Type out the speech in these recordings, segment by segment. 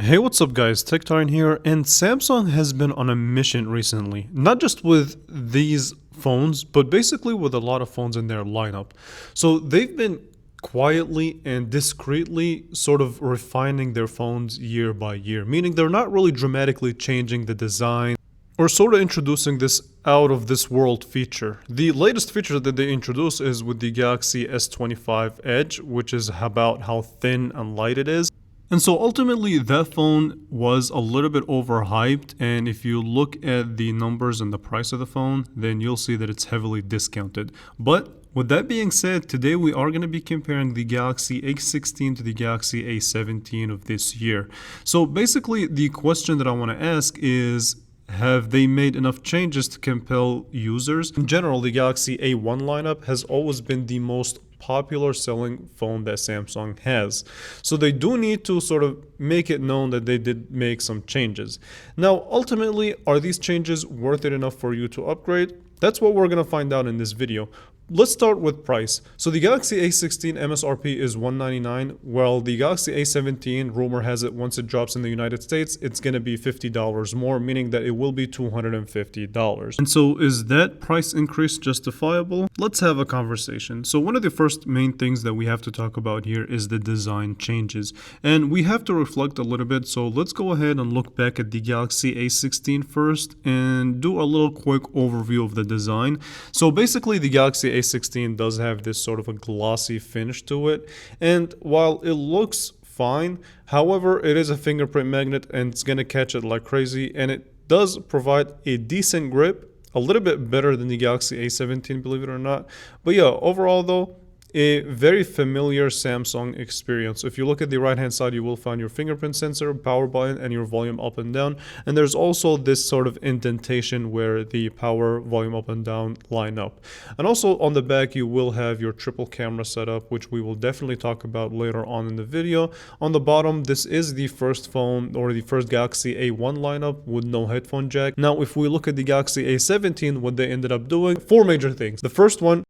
Hey, what's up guys, TechTarn here, and Samsung has been on a mission recently, not just with these phones, but basically with a lot of phones in their lineup. So they've been quietly and discreetly sort of refining their phones year by year, meaning they're not really dramatically changing the design or sort of introducing this out of this world feature. The latest feature that they introduced is with the Galaxy S25 Edge, which is about how thin and light it is. And so ultimately that phone was a little bit overhyped, and if you look at the numbers and the price of the phone, then you'll see that it's heavily discounted. But with that being said, today we are going to be comparing the Galaxy A16 to the Galaxy A17 of this year. So basically the question that I want to ask is, have they made enough changes to compel users? In general, the Galaxy A1 lineup has always been the most popular selling phone that Samsung has. So they do need to sort of make it known that they did make some changes. Now, ultimately, are these changes worth it enough for you to upgrade? That's what we're going to find out in this video. Let's start with price. So the Galaxy A16 MSRP is $199, while the Galaxy A17, rumor has it, once it drops in the United States, it's going to be $50 more, meaning that it will be $250. And so is that price increase justifiable? Let's have a conversation. So one of the first main things that we have to talk about here is the design changes. And we have to reflect a little bit, so let's go ahead and look back at the Galaxy A16 first and do a little quick overview of the design. So basically the Galaxy A16 does have this sort of a glossy finish to it, and while it looks fine, however, it is a fingerprint magnet and it's going to catch it like crazy, and it does provide a decent grip, a little bit better than the Galaxy A17, believe it or not. But yeah, overall though, a very familiar Samsung experience. If you look at the right hand side, you will find your fingerprint sensor, power button, and your volume up and down. And there's also this sort of indentation where the power, volume up and down line up. And also on the back, you will have your triple camera setup, which we will definitely talk about later on in the video. On the bottom, this is the first phone or the first Galaxy A1 lineup with no headphone jack. Now, if we look at the Galaxy A17, what they ended up doing, four major things. The first one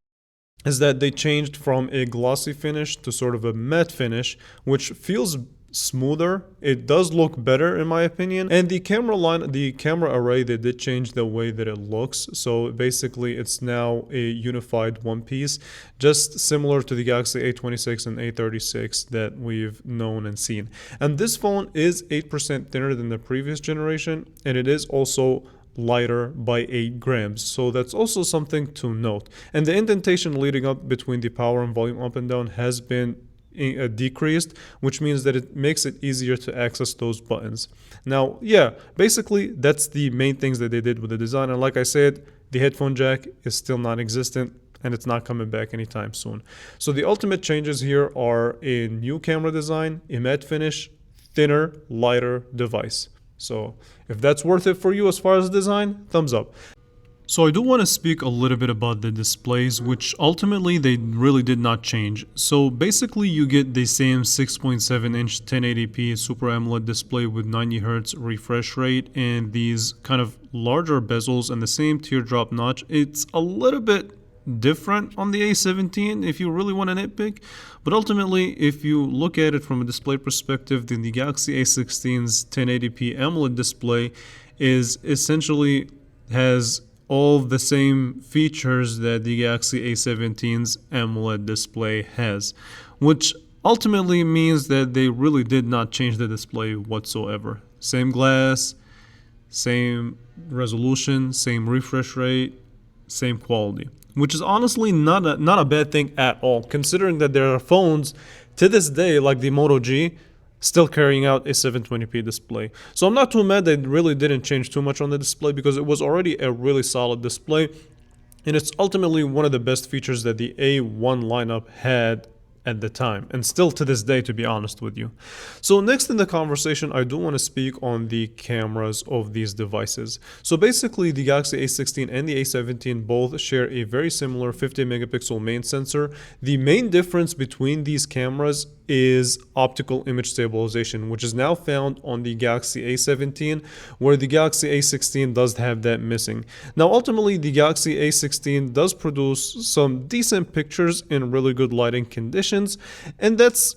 is that they changed from a glossy finish to sort of a matte finish, which feels smoother. It does look better in my opinion. And the camera array, they did change the way that it looks. So basically it's now a unified one piece, just similar to the Galaxy A26 and A36 that we've known and seen. And this phone is 8% thinner than the previous generation, and it is also lighter by 8 grams, so that's also something to note. And the indentation leading up between the power and volume up and down has been decreased, which means that it makes it easier to access those buttons. Now, yeah, basically that's the main things that they did with the design. And like I said, the headphone jack is still non-existent, and it's not coming back anytime soon. So the ultimate changes here are a new camera design, a matte finish, thinner, lighter device. So if that's worth it for you as far as design, thumbs up. So I do want to speak a little bit about the displays, which ultimately they really did not change. So basically you get the same 6.7-inch 1080p Super AMOLED display with 90Hz refresh rate and these kind of larger bezels and the same teardrop notch. It's a little bit different on the A17 if you really want to nitpick, but ultimately if you look at it from a display perspective, then the Galaxy A16's 1080p AMOLED display is essentially has all the same features that the Galaxy A17's AMOLED display has, which ultimately means that they really did not change the display whatsoever. Same glass, same resolution, same refresh rate, same quality, which is honestly not a bad thing at all, considering that there are phones to this day like the Moto G still carrying out a 720p display. So I'm not too mad that it really didn't change too much on the display, because it was already a really solid display, and it's ultimately one of the best features that the A1 lineup had at the time, and still to this day, to be honest with you. So next in the conversation, I do want to speak on the cameras of these devices. So basically the Galaxy A16 and the A17 both share a very similar 50 megapixel main sensor. The main difference between these cameras is optical image stabilization, which is now found on the Galaxy A17, where the Galaxy A16 does have that missing. Now ultimately the Galaxy A16 does produce some decent pictures in really good lighting conditions, and that's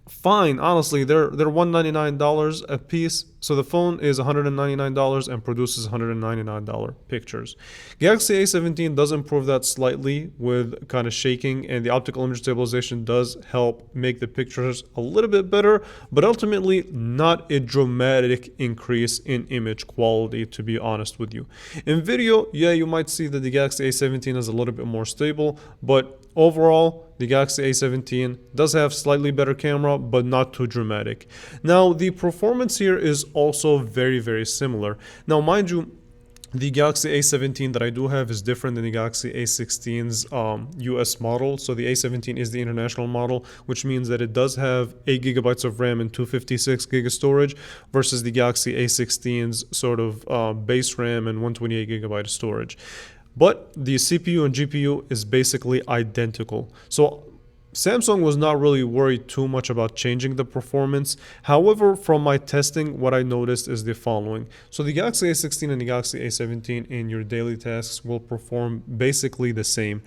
fine. Honestly, they're $199 a piece. So the phone is $199 and produces $199 pictures. Galaxy A17 does improve that slightly with kind of shaking, and the optical image stabilization does help make the pictures a little bit better, but ultimately not a dramatic increase in image quality, to be honest with you. In video, yeah, you might see that the Galaxy A17 is a little bit more stable, but overall, the Galaxy A17 does have slightly better camera, but not too dramatic. Now, the performance here is also very, very similar. Now, mind you, the Galaxy A17 that I do have is different than the Galaxy A16's US model. So the A17 is the international model, which means that it does have 8 gigabytes of RAM and 256 gig of storage, versus the Galaxy A16's sort of base RAM and 128 gigabyte of storage. But the CPU and GPU is basically identical. So Samsung was not really worried too much about changing the performance. However, from my testing, what I noticed is the following. So the Galaxy A16 and the Galaxy A17 in your daily tasks will perform basically the same.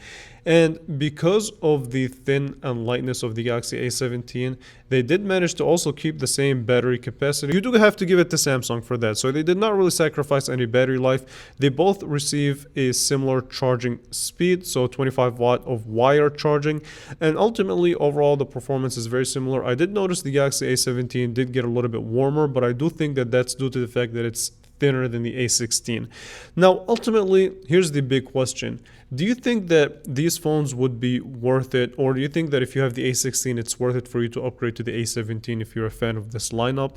And because of the thin and lightness of the Galaxy A17, they did manage to also keep the same battery capacity. You do have to give it to Samsung for that. So they did not really sacrifice any battery life. They both receive a similar charging speed, so 25 watt of wire charging. And ultimately, overall, the performance is very similar. I did notice the Galaxy A17 did get a little bit warmer, but I do think that that's due to the fact that it's thinner than the A16. Now, ultimately, here's the big question. Do you think that these phones would be worth it, or do you think that if you have the A16, it's worth it for you to upgrade to the A17 if you're a fan of this lineup?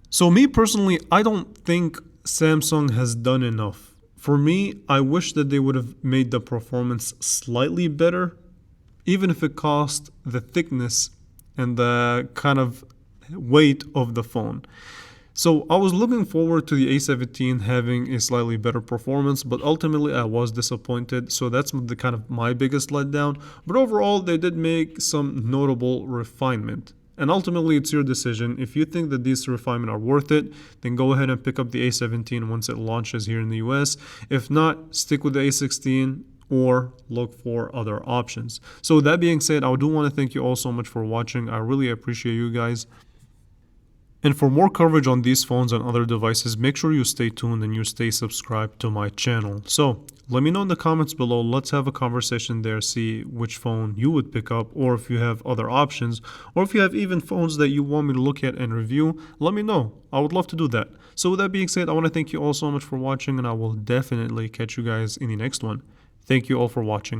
So me personally, I don't think Samsung has done enough. For me, I wish that they would have made the performance slightly better, even if it cost the thickness and the kind of weight of the phone. So I was looking forward to the A17 having a slightly better performance, but ultimately I was disappointed. So that's the kind of my biggest letdown. But overall, they did make some notable refinement. And ultimately, it's your decision. If you think that these refinements are worth it, then go ahead and pick up the A17 once it launches here in the US. If not, stick with the A16 or look for other options. So with that being said, I do want to thank you all so much for watching. I really appreciate you guys. And for more coverage on these phones and other devices, make sure you stay tuned and you stay subscribed to my channel. So let me know in the comments below. Let's have a conversation there, see which phone you would pick up, or if you have other options, or if you have even phones that you want me to look at and review, let me know. I would love to do that. So with that being said, I want to thank you all so much for watching, and I will definitely catch you guys in the next one. Thank you all for watching.